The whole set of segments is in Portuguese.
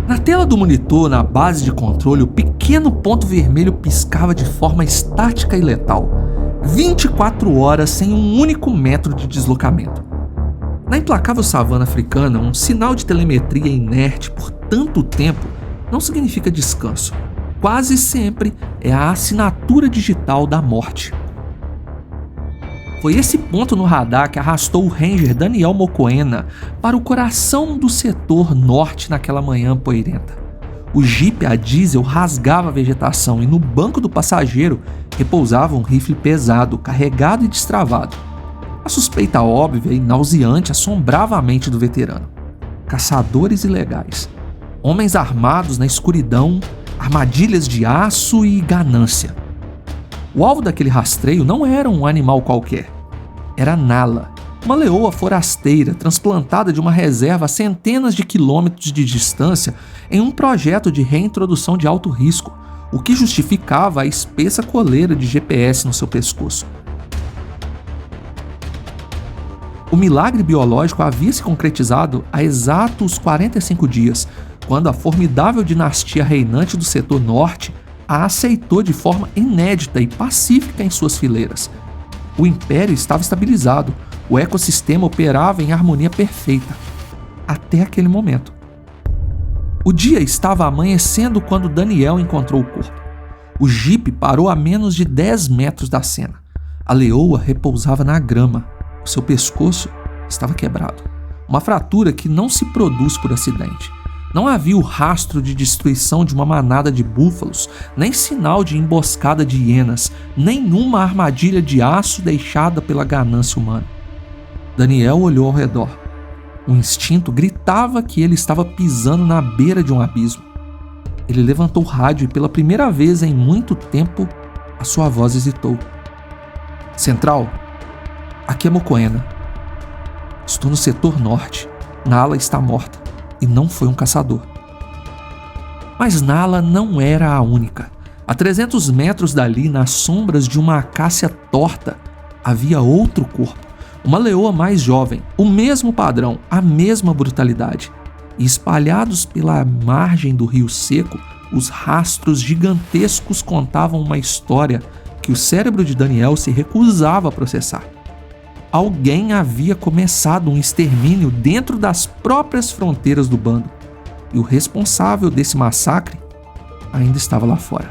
Na tela do monitor, na base de controle, o pequeno ponto vermelho piscava de forma estática e letal. 24 horas sem um único metro de deslocamento. Na implacável savana africana, um sinal de telemetria inerte por tanto tempo não significa descanso. Quase sempre é a assinatura digital da morte. Foi esse ponto no radar que arrastou o Ranger Daniel Mokoena para o coração do setor norte naquela manhã poeirenta. O jipe a diesel rasgava a vegetação e no banco do passageiro repousava um rifle pesado, carregado e destravado. A suspeita óbvia e nauseante assombrava a mente do veterano. Caçadores ilegais. Homens armados na escuridão, armadilhas de aço e ganância. O alvo daquele rastreio não era um animal qualquer. Era Nala, uma leoa forasteira transplantada de uma reserva a centenas de quilômetros de distância em um projeto de reintrodução de alto risco, o que justificava a espessa coleira de GPS no seu pescoço. O milagre biológico havia se concretizado há exatos 45 dias, quando a formidável dinastia reinante do setor norte a aceitou de forma inédita e pacífica em suas fileiras. O império estava estabilizado, o ecossistema operava em harmonia perfeita. Até aquele momento. O dia estava amanhecendo quando Daniel encontrou o corpo. O jipe parou a menos de 10 metros da cena. A leoa repousava na grama. O seu pescoço estava quebrado. Uma fratura que não se produz por acidente. Não havia o rastro de destruição de uma manada de búfalos, nem sinal de emboscada de hienas, nenhuma armadilha de aço deixada pela ganância humana. Daniel olhou ao redor. O instinto gritava que ele estava pisando na beira de um abismo. Ele levantou o rádio e pela primeira vez em muito tempo, a sua voz hesitou. Central, aqui é Mokoena. Estou no setor norte. Nala está morta. E não foi um caçador. Mas Nala não era a única. A 300 metros dali, nas sombras de uma acácia torta, havia outro corpo. Uma leoa mais jovem, o mesmo padrão, a mesma brutalidade. E espalhados pela margem do rio seco, os rastros gigantescos contavam uma história que o cérebro de Daniel se recusava a processar. Alguém havia começado um extermínio dentro das próprias fronteiras do bando, e o responsável desse massacre ainda estava lá fora.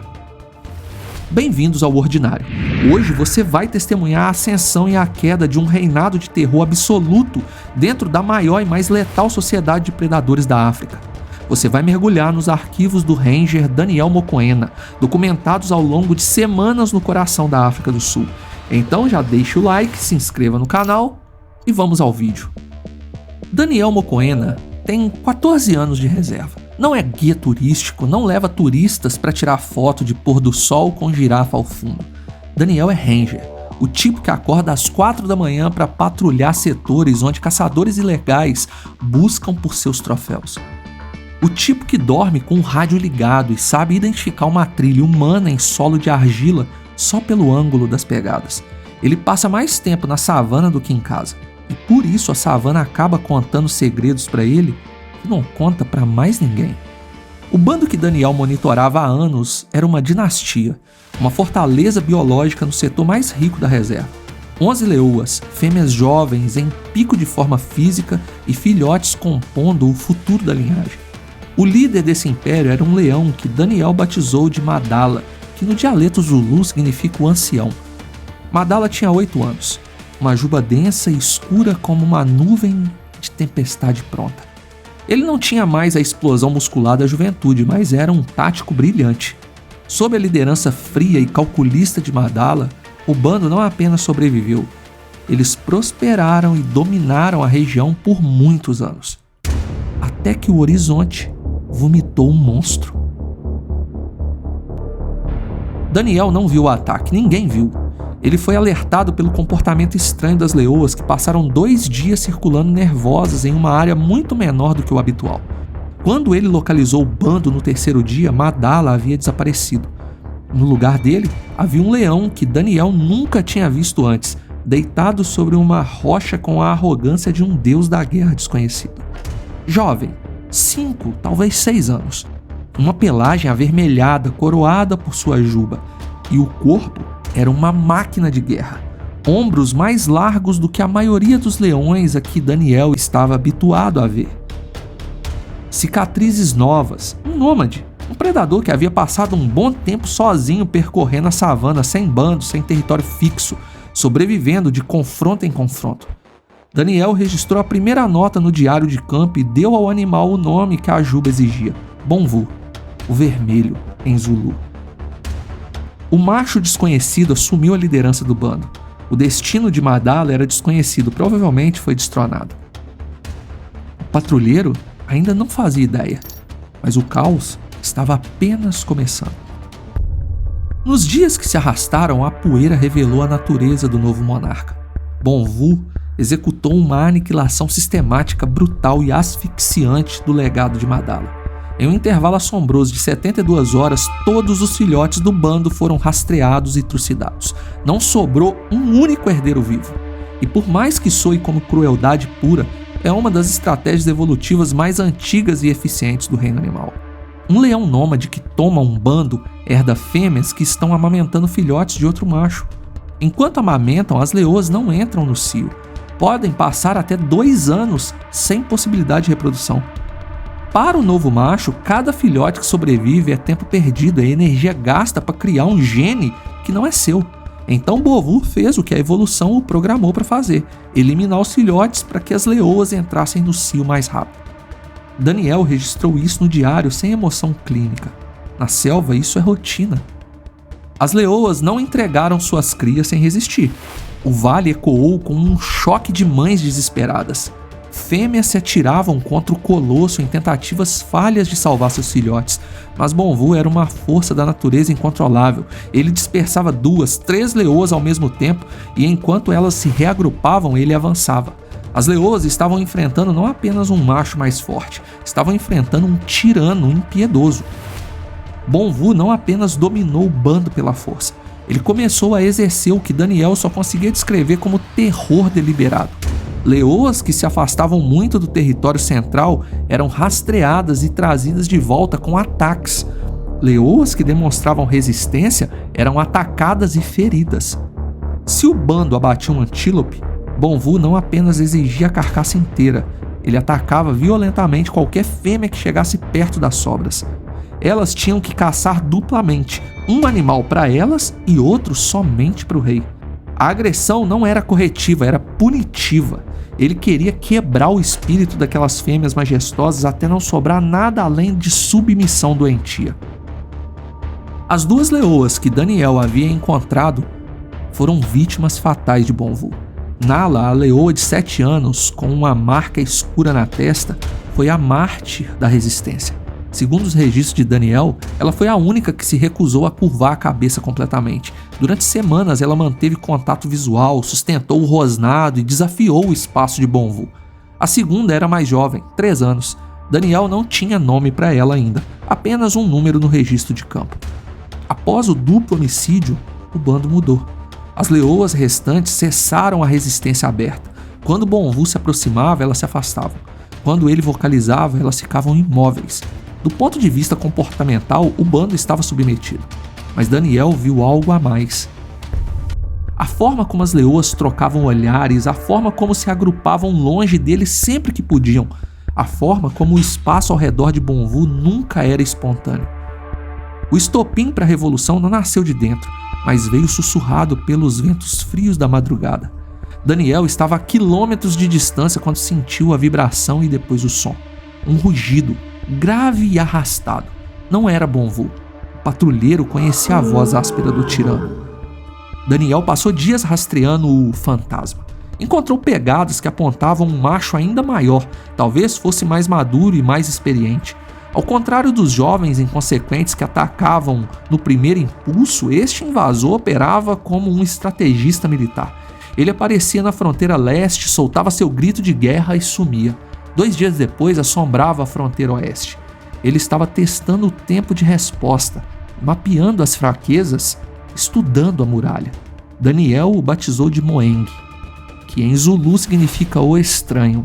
Bem-vindos ao Ordinário. Hoje você vai testemunhar a ascensão e a queda de um reinado de terror absoluto dentro da maior e mais letal sociedade de predadores da África. Você vai mergulhar nos arquivos do Ranger Daniel Mokoena, documentados ao longo de semanas no coração da África do Sul. Então já deixa o like, se inscreva no canal e vamos ao vídeo. Daniel Mokoena tem 14 anos de reserva. Não é guia turístico, não leva turistas para tirar foto de pôr do sol com girafa ao fundo. Daniel é Ranger, o tipo que acorda às 4 da manhã para patrulhar setores onde caçadores ilegais buscam por seus troféus. O tipo que dorme com o rádio ligado e sabe identificar uma trilha humana em solo de argila só pelo ângulo das pegadas. Ele passa mais tempo na savana do que em casa, e por isso a savana acaba contando segredos para ele que não conta para mais ninguém. O bando que Daniel monitorava há anos era uma dinastia, uma fortaleza biológica no setor mais rico da reserva. 11 leoas, fêmeas jovens em pico de forma física e filhotes compondo o futuro da linhagem. O líder desse império era um leão que Daniel batizou de Madala, que no dialeto Zulu significa o ancião. Madala tinha 8 anos, uma juba densa e escura como uma nuvem de tempestade pronta. Ele não tinha mais a explosão muscular da juventude, mas era um tático brilhante. Sob a liderança fria e calculista de Madala, o bando não apenas sobreviveu, eles prosperaram e dominaram a região por muitos anos. Até que o horizonte vomitou um monstro. Daniel não viu o ataque, ninguém viu. Ele foi alertado pelo comportamento estranho das leoas que passaram 2 dias circulando nervosas em uma área muito menor do que o habitual. Quando ele localizou o bando no 3º dia, Madala havia desaparecido. No lugar dele, havia um leão que Daniel nunca tinha visto antes, deitado sobre uma rocha com a arrogância de um deus da guerra desconhecido. Jovem, 5, talvez 6 anos. Uma pelagem avermelhada, coroada por sua juba, e o corpo era uma máquina de guerra. Ombros mais largos do que a maioria dos leões a que Daniel estava habituado a ver. Cicatrizes novas, um nômade, um predador que havia passado um bom tempo sozinho percorrendo a savana sem bando, sem território fixo, sobrevivendo de confronto em confronto. Daniel registrou a primeira nota no diário de campo e deu ao animal o nome que a juba exigia: Bonvu, o vermelho, em Zulu. O macho desconhecido assumiu a liderança do bando. O destino de Madala era desconhecido, provavelmente foi destronado. O patrulheiro ainda não fazia ideia, mas o caos estava apenas começando. Nos dias que se arrastaram, a poeira revelou a natureza do novo monarca. Bonvu executou uma aniquilação sistemática, brutal e asfixiante do legado de Madala. Em um intervalo assombroso de 72 horas, todos os filhotes do bando foram rastreados e trucidados. Não sobrou um único herdeiro vivo. E por mais que soe como crueldade pura, é uma das estratégias evolutivas mais antigas e eficientes do reino animal. Um leão nômade que toma um bando herda fêmeas que estão amamentando filhotes de outro macho. Enquanto amamentam, as leoas não entram no cio. Podem passar até 2 anos sem possibilidade de reprodução. Para o novo macho, cada filhote que sobrevive é tempo perdido, é energia gasta para criar um gene que não é seu. Então Bonvu fez o que a evolução o programou para fazer: eliminar os filhotes para que as leoas entrassem no cio mais rápido. Daniel registrou isso no diário sem emoção clínica. Na selva, isso é rotina. As leoas não entregaram suas crias sem resistir. O vale ecoou com um choque de mães desesperadas. Fêmeas se atiravam contra o colosso em tentativas falhas de salvar seus filhotes, mas Bonvu era uma força da natureza incontrolável. Ele dispersava 2, 3 leoas ao mesmo tempo e enquanto elas se reagrupavam, ele avançava. As leoas estavam enfrentando não apenas um macho mais forte, estavam enfrentando um tirano impiedoso. Bonvu não apenas dominou o bando pela força, ele começou a exercer o que Daniel só conseguia descrever como terror deliberado. Leoas que se afastavam muito do território central eram rastreadas e trazidas de volta com ataques. Leoas que demonstravam resistência eram atacadas e feridas. Se o bando abatia um antílope, Bonvu não apenas exigia a carcaça inteira, ele atacava violentamente qualquer fêmea que chegasse perto das sobras. Elas tinham que caçar duplamente, um animal para elas e outro somente para o rei. A agressão não era corretiva, era punitiva. Ele queria quebrar o espírito daquelas fêmeas majestosas até não sobrar nada além de submissão doentia. As 2 leoas que Daniel havia encontrado foram vítimas fatais de Bonvu. Nala, a leoa de 7 anos, com uma marca escura na testa, foi a mártir da resistência. Segundo os registros de Daniel, ela foi a única que se recusou a curvar a cabeça completamente. Durante semanas ela manteve contato visual, sustentou o rosnado e desafiou o espaço de Bonvu. A segunda era mais jovem, 3 anos. Daniel não tinha nome para ela ainda, apenas um número no registro de campo. Após o duplo homicídio, o bando mudou. As leoas restantes cessaram a resistência aberta. Quando Bonvu se aproximava, elas se afastavam. Quando ele vocalizava, elas ficavam imóveis. Do ponto de vista comportamental, o bando estava submetido, mas Daniel viu algo a mais. A forma como as leoas trocavam olhares, a forma como se agrupavam longe dele sempre que podiam, a forma como o espaço ao redor de Bonvu nunca era espontâneo. O estopim para a revolução não nasceu de dentro, mas veio sussurrado pelos ventos frios da madrugada. Daniel estava a quilômetros de distância quando sentiu a vibração e depois o som. Um rugido, grave e arrastado. Não era Bonvu. O patrulheiro conhecia a voz áspera do tirano. Daniel passou dias rastreando o fantasma. Encontrou pegadas que apontavam um macho ainda maior, talvez fosse mais maduro e mais experiente. Ao contrário dos jovens inconsequentes que atacavam no primeiro impulso, este invasor operava como um estrategista militar. Ele aparecia na fronteira leste, soltava seu grito de guerra e sumia. 2 dias depois, assombrava a fronteira oeste. Ele estava testando o tempo de resposta, mapeando as fraquezas, estudando a muralha. Daniel o batizou de Moeng, que em Zulu significa o estranho.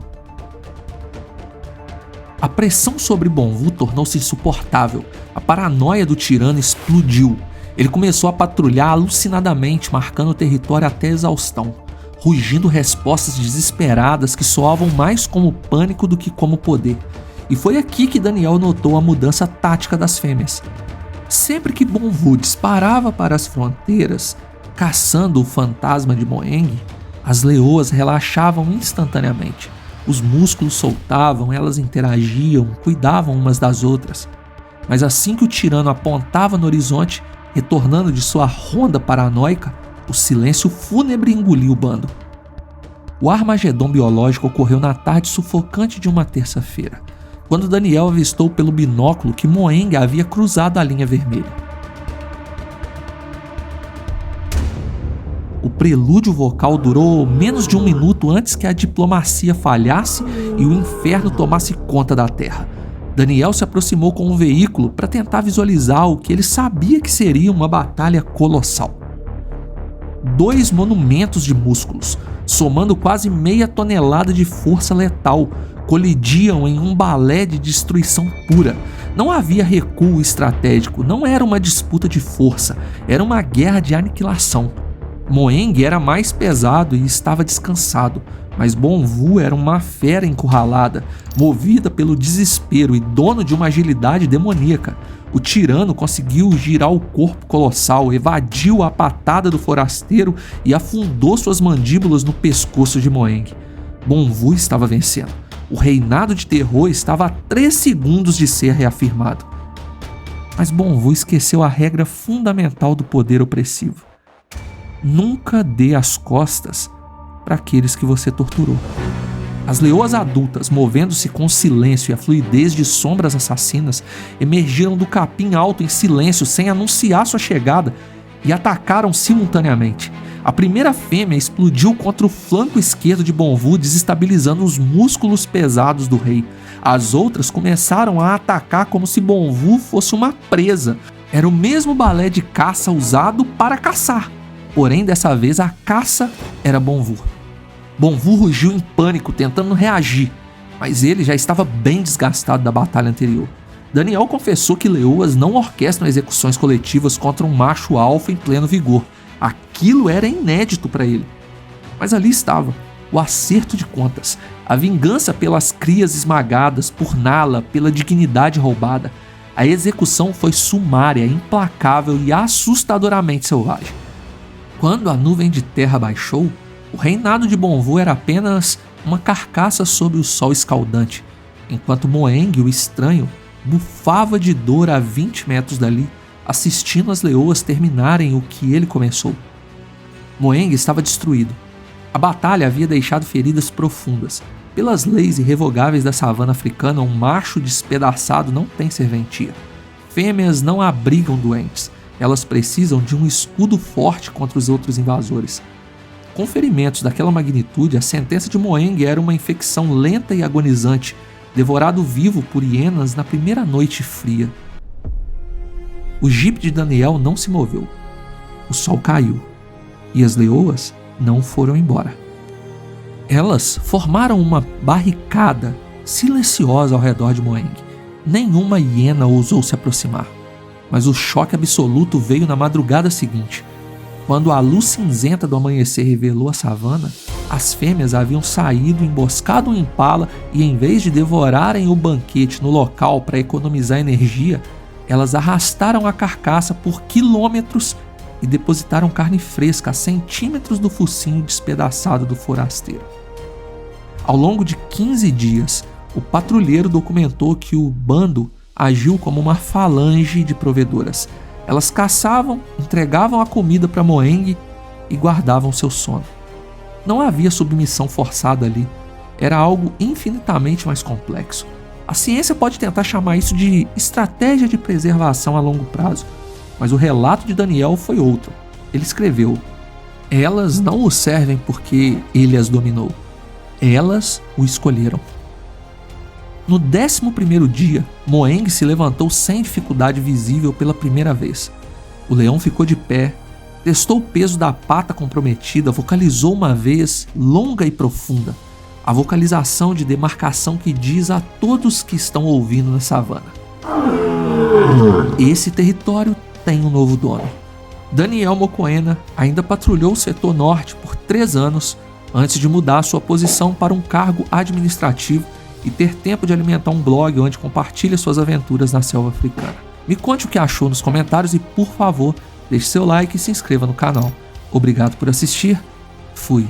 A pressão sobre Bonvu tornou-se insuportável. A paranoia do tirano explodiu. Ele começou a patrulhar alucinadamente, marcando o território até a exaustão, rugindo respostas desesperadas que soavam mais como pânico do que como poder. E foi aqui que Daniel notou a mudança tática das fêmeas. Sempre que Bonvu disparava para as fronteiras, caçando o fantasma de Moeng, as leoas relaxavam instantaneamente. Os músculos soltavam, elas interagiam, cuidavam umas das outras. Mas assim que o tirano apontava no horizonte, retornando de sua ronda paranoica, o silêncio fúnebre engoliu o bando. O Armagedon biológico ocorreu na tarde sufocante de uma terça-feira, quando Daniel avistou pelo binóculo que Moeng havia cruzado a linha vermelha. O prelúdio vocal durou menos de 1 minuto antes que a diplomacia falhasse e o inferno tomasse conta da terra. Daniel se aproximou com um veículo para tentar visualizar o que ele sabia que seria uma batalha colossal. 2 monumentos de músculos, somando quase meia tonelada de força letal, colidiam em um balé de destruição pura. Não havia recuo estratégico, não era uma disputa de força, era uma guerra de aniquilação. Moeng era mais pesado e estava descansado, mas Bonvu era uma fera encurralada, movida pelo desespero e dono de uma agilidade demoníaca. O tirano conseguiu girar o corpo colossal, evadiu a patada do forasteiro e afundou suas mandíbulas no pescoço de Moeng. Bonvu estava vencendo. O reinado de terror estava a 3 segundos de ser reafirmado. Mas Bonvu esqueceu a regra fundamental do poder opressivo. Nunca dê as costas para aqueles que você torturou. As leoas adultas, movendo-se com silêncio e a fluidez de sombras assassinas, emergiram do capim alto em silêncio sem anunciar sua chegada e atacaram simultaneamente. A primeira fêmea explodiu contra o flanco esquerdo de Bonvu, desestabilizando os músculos pesados do rei. As outras começaram a atacar como se Bonvu fosse uma presa. Era o mesmo balé de caça usado para caçar. Porém, dessa vez a caça era Bonvu. Bonvu rugiu em pânico, tentando reagir, mas ele já estava bem desgastado da batalha anterior. Daniel confessou que leoas não orquestram execuções coletivas contra um macho alfa em pleno vigor. Aquilo era inédito para ele. Mas ali estava, o acerto de contas, a vingança pelas crias esmagadas, por Nala, pela dignidade roubada. A execução foi sumária, implacável e assustadoramente selvagem. Quando a nuvem de terra baixou, o reinado de Bonvu era apenas uma carcaça sob o sol escaldante, enquanto Moeng, o estranho, bufava de dor a 20 metros dali, assistindo as leoas terminarem o que ele começou. Moeng estava destruído. A batalha havia deixado feridas profundas. Pelas leis irrevogáveis da savana africana, um macho despedaçado não tem serventia. Fêmeas não abrigam doentes. Elas precisam de um escudo forte contra os outros invasores. Com ferimentos daquela magnitude, a sentença de Moeng era uma infecção lenta e agonizante, devorado vivo por hienas na primeira noite fria. O jipe de Daniel não se moveu. O sol caiu. E as leoas não foram embora. Elas formaram uma barricada silenciosa ao redor de Moeng. Nenhuma hiena ousou se aproximar. Mas o choque absoluto veio na madrugada seguinte. Quando a luz cinzenta do amanhecer revelou a savana, as fêmeas haviam saído, emboscado um impala e, em vez de devorarem o banquete no local para economizar energia, elas arrastaram a carcaça por quilômetros e depositaram carne fresca a centímetros do focinho despedaçado do forasteiro. Ao longo de 15 dias, o patrulheiro documentou que o bando agiu como uma falange de provedoras. Elas caçavam, entregavam a comida para Moeng e guardavam seu sono. Não havia submissão forçada ali. Era algo infinitamente mais complexo. A ciência pode tentar chamar isso de estratégia de preservação a longo prazo, mas o relato de Daniel foi outro. Ele escreveu: elas não o servem porque ele as dominou. Elas o escolheram. No 11º dia, Moeng se levantou sem dificuldade visível pela primeira vez. O leão ficou de pé, testou o peso da pata comprometida, vocalizou uma vez longa e profunda. A vocalização de demarcação que diz a todos que estão ouvindo na savana: esse território tem um novo dono. Daniel Mokoena ainda patrulhou o setor norte por 3 anos antes de mudar sua posição para um cargo administrativo e ter tempo de alimentar um blog onde compartilha suas aventuras na selva africana. Me conte o que achou nos comentários e, por favor, deixe seu like e se inscreva no canal. Obrigado por assistir. Fui.